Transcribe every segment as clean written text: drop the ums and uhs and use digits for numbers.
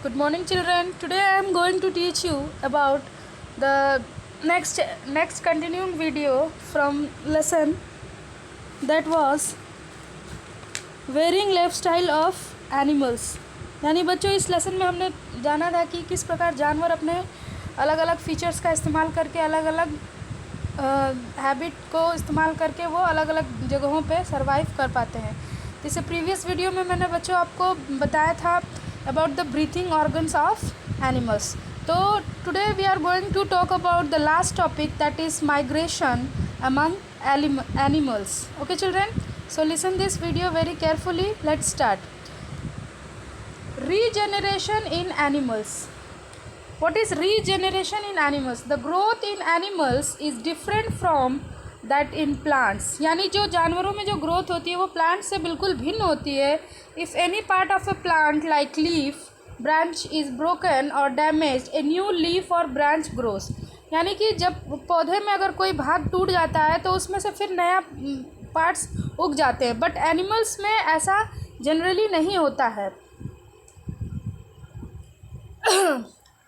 Good morning, children. Today I am going to teach you about the next continuing video from lesson that was wearing lifestyle of animals. यानी बच्चों इस lesson में हमने जाना था कि किस प्रकार जानवर अपने अलग अलग फीचर्स का इस्तेमाल करके अलग अलग हैबिट को इस्तेमाल करके वो अलग अलग जगहों पे सरवाइव कर पाते हैं। जैसे प्रीवियस वीडियो में मैंने बच्चों आपको बताया था about the breathing organs of animals. तो today we are going to talk about the last topic that is migration among animals. Okay children, so listen this video very carefully. Let's start. Regeneration in animals. What is regeneration in animals? The growth in animals is different from that in plants. यानी जो जानवरों में जो growth होती है वो plant से बिल्कुल भिन्न होती है। If any part of a plant like leaf branch is broken or damaged, a new leaf or branch grows. यानी कि जब पौधे में अगर कोई भाग टूट जाता है तो उसमें से फिर नया पार्ट्स उग जाते हैं, बट एनिमल्स में ऐसा जनरली नहीं होता है।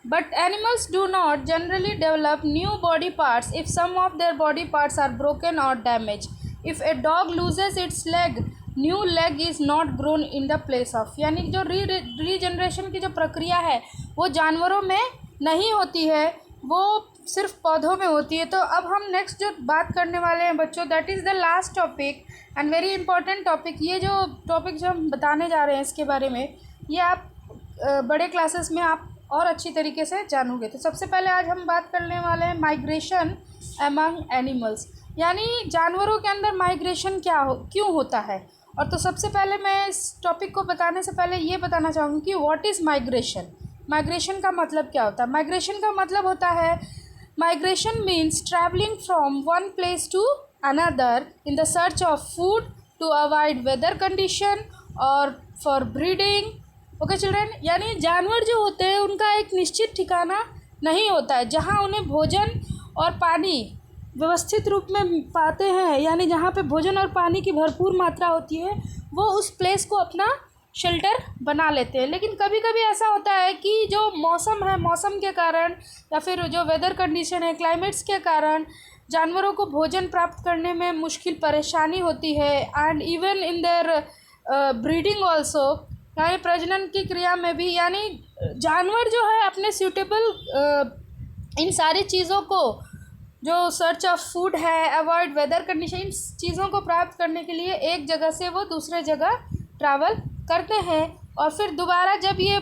But animals do not generally develop new body parts if some of their body parts are broken or damaged. If a dog loses its leg, new leg is not grown in the place of. यानी जो regeneration की जो प्रक्रिया है वो जानवरों में नहीं होती है, वो सिर्फ पौधों में होती है। तो अब हम नेक्स्ट जो बात करने वाले हैं बच्चों, that is the last topic and very important topic. ये जो टॉपिक जो हम बताने जा रहे हैं इसके बारे में, ये आप बड़े क्लासेस में आप और अच्छी तरीके से जानोगे। तो सबसे पहले आज हम बात करने वाले हैं माइग्रेशन अमंग एनिमल्स, यानी जानवरों के अंदर माइग्रेशन क्यों होता है। और तो सबसे पहले मैं इस टॉपिक को बताने से पहले ये बताना चाहूँगी कि व्हाट इज़ माइग्रेशन। माइग्रेशन का मतलब क्या होता है? माइग्रेशन का मतलब होता है, migration means travelling from one place to another in the search of food, to avoid weather condition और फॉर ब्रीडिंग। ओके चिल्ड्रन, यानी जानवर जो होते हैं उनका एक निश्चित ठिकाना नहीं होता है जहाँ उन्हें भोजन और पानी व्यवस्थित रूप में पाते हैं, यानी जहाँ पे भोजन और पानी की भरपूर मात्रा होती है वो उस प्लेस को अपना शेल्टर बना लेते हैं। लेकिन कभी कभी ऐसा होता है कि जो मौसम है, मौसम के कारण या फिर जो वेदर कंडीशन है, क्लाइमेट्स के कारण जानवरों को भोजन प्राप्त करने में मुश्किल परेशानी होती है। And even in their breeding also, यानी प्रजनन की क्रिया में भी, यानी जानवर जो है अपने सूटेबल इन सारी चीज़ों को, जो सर्च ऑफ फूड है, अवॉइड वेदर कंडीशन, इन चीज़ों को प्राप्त करने के लिए एक जगह से वो दूसरे जगह ट्रैवल करते हैं। और फिर दोबारा जब ये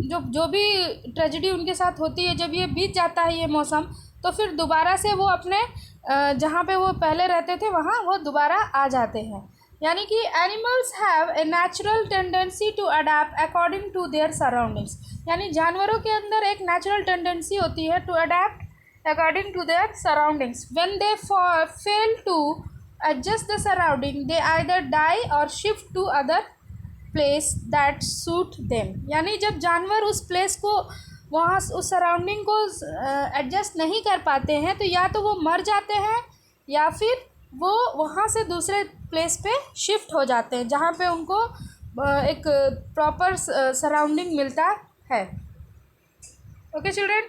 जो भी ट्रेजेडी उनके साथ होती है, जब ये बीत जाता है ये मौसम, तो फिर दोबारा से वो अपने जहाँ पे वो पहले रहते थे वहाँ वो दोबारा आ जाते हैं। यानी कि animals have a natural tendency to adapt according to their surroundings. यानी जानवरों के अंदर एक नेचुरल टेंडेंसी होती है to adapt according to their surroundings. When they fail to adjust the surrounding, they either die और shift to other place that suit them. यानी जब जानवर उस प्लेस को, वहाँ उस सराउंडिंग को एडजस्ट नहीं कर पाते हैं तो या तो वो मर जाते हैं या फिर वो वहाँ से दूसरे प्लेस पे शिफ्ट हो जाते हैं जहाँ पे उनको एक प्रॉपर सराउंडिंग मिलता है। Okay children,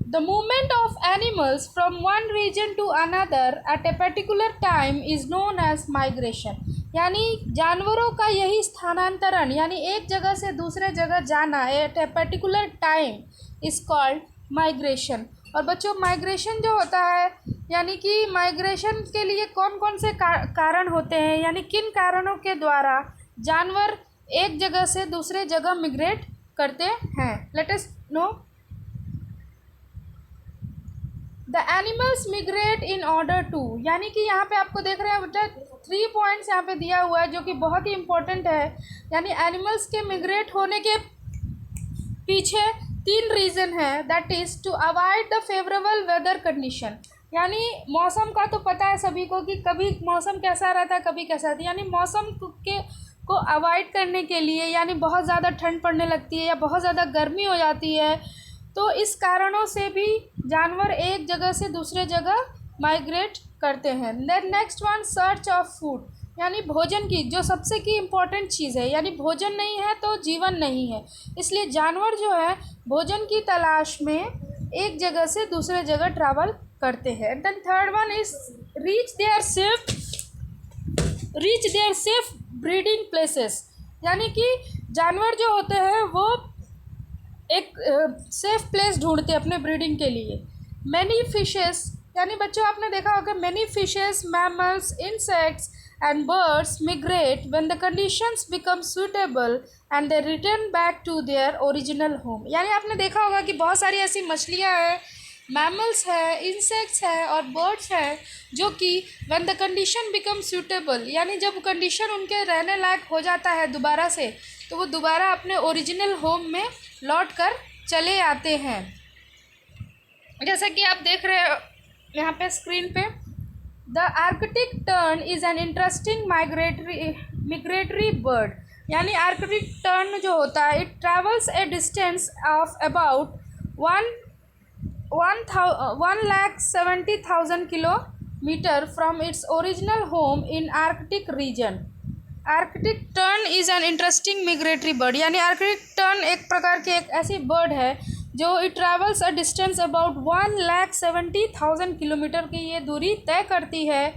the movement of animals from one region to another at a particular time is known as migration. यानी जानवरों का यही स्थानांतरण, यानी एक जगह से दूसरे जगह जाना at a particular time is called migration. और बच्चों माइग्रेशन जो होता है, यानी कि माइग्रेशन के लिए कौन कौन से कारण होते हैं, यानी किन कारणों के द्वारा जानवर एक जगह से दूसरे जगह मिग्रेट करते हैं। Let us know. The animals migrate in order to, यानी कि यहाँ पे आपको देख रहे हैं बेटा 3 पॉइंट्स यहाँ पे दिया हुआ है जो कि बहुत ही इंपॉर्टेंट है। यानी एनिमल्स के मिग्रेट होने के पीछे 3 रीज़न है, that is to avoid the favourable weather condition. यानी मौसम का तो पता है सभी को कि कभी मौसम कैसा रहता है, कभी कैसा रहता है। यानी मौसम को अवॉइड करने के लिए, यानी बहुत ज़्यादा ठंड पड़ने लगती है या बहुत ज़्यादा गर्मी हो जाती है, तो इस कारणों से भी जानवर एक जगह से दूसरे जगह माइग्रेट करते हैं। Then next one, search of food. यानी भोजन की, जो सबसे की इम्पोर्टेंट चीज़ है, यानी भोजन नहीं है तो जीवन नहीं है। इसलिए जानवर जो है भोजन की तलाश में एक जगह से दूसरे जगह ट्रैवल करते हैं। And then third one is reach their safe breeding places, यानी कि जानवर जो होते हैं वो एक सेफ प्लेस ढूंढते हैं अपने ब्रीडिंग के लिए। मैनी फिशेस, यानी बच्चों आपने देखा होगा many fishes, mammals, insects and birds migrate when the conditions become suitable and they return back to their original home. यानी आपने देखा होगा कि बहुत सारी ऐसी मछलियाँ हैं, मैमल्स है, इंसेक्ट्स है और बर्ड्स है जो कि when the condition become suitable, यानी जब कंडीशन उनके रहने लायक हो जाता है दोबारा से, तो वो दोबारा अपने ओरिजिनल होम में लौट कर चले आते हैं। जैसा कि आप देख रहे हो यहाँ पे स्क्रीन पे, the arctic tern is an interesting migratory bird. यानी आर्कटिक टर्न जो होता है, it travels a distance of about 1,70,000 kilometre from its original home in arctic region. Arctic tern is an interesting migratory bird, यानी arctic tern एक प्रकार की एक ऐसी बर्ड है जो it travels a distance about 1,70,000 kilometre की ये दूरी तय करती है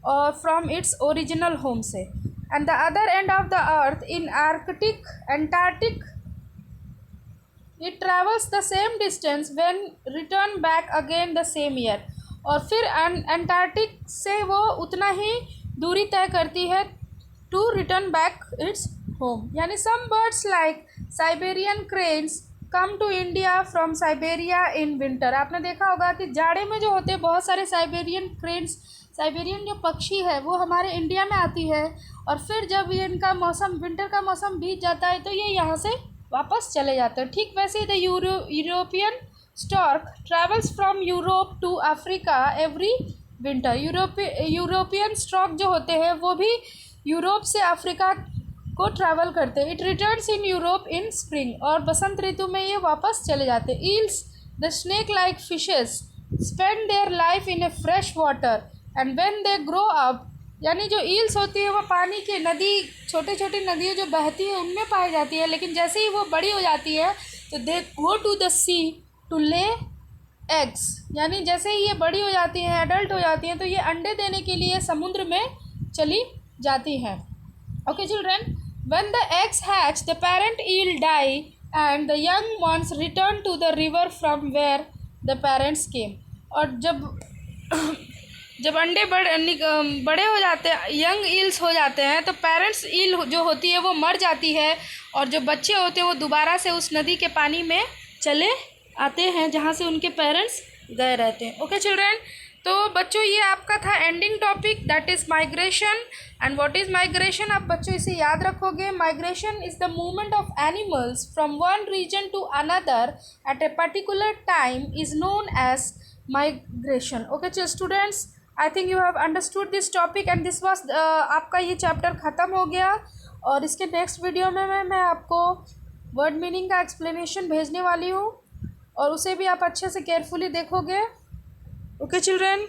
और फ्रॉम इट्स ओरिजिनल होम से। And the other end of the earth in Arctic Antarctic it travels the same distance when return back again the same year. और फिर एंटार्क्टिक से वो उतना ही दूरी तय करती है to return back its home. यानी some birds like Siberian cranes come to India from Siberia in winter. आपने देखा होगा कि जाड़े में जो होते हैं बहुत सारे साइबेरियन क्रेन्स, साइबेरियन जो पक्षी है वो हमारे इंडिया में आती है, और फिर जब ये इनका मौसम, विंटर का मौसम बीत जाता है तो ये यहाँ से वापस चले जाते हैं। ठीक वैसे ही the European stork travels from Europe to Africa every winter. European stork जो होते हैं वो भी यूरोप से अफ्रीका को ट्रैवल करते हैं। It returns in Europe in spring, और बसंत ऋतु में ये वापस चले जाते हैं। Eels, the snake like fishes spend their life in a fresh water and when they grow up, यानी जो ईल्स होती है वो पानी के नदी, छोटी छोटी नदियाँ जो बहती है उनमें पाई जाती है, लेकिन जैसे ही वो बड़ी हो जाती है तो they go to the sea to lay eggs. यानी जैसे ही ये बड़ी हो जाती हैं, एडल्ट हो जाती हैं, तो ये अंडे देने के लिए समुद्र में चली जाती हैं। Okay children, when the eggs hatch, the parent eel die and the young ones return to the river from where the parents came। और जब अंडे बड़े हो जाते हैं, यंग ईल्स हो जाते हैं, तो पेरेंट्स ईल जो होती है वो मर जाती है, और जो बच्चे होते हैं वो दोबारा से उस नदी के पानी में चले आते हैं जहाँ से उनके पेरेंट्स गए रहते हैं। ओके चिल्ड्रन, तो बच्चों ये आपका था ending topic, that is migration. And what is migration, आप बच्चों इसे याद रखोगे। Migration is the movement of animals from one region to another at a particular time is known as migration. Okay students, I think you have understood this topic and this was आपका ये chapter ख़त्म हो गया। और इसके next video में मैं आपको वर्ड मीनिंग का एक्सप्लेनेशन भेजने वाली हूँ, और उसे भी आप अच्छे से केयरफुली देखोगे। Okay children,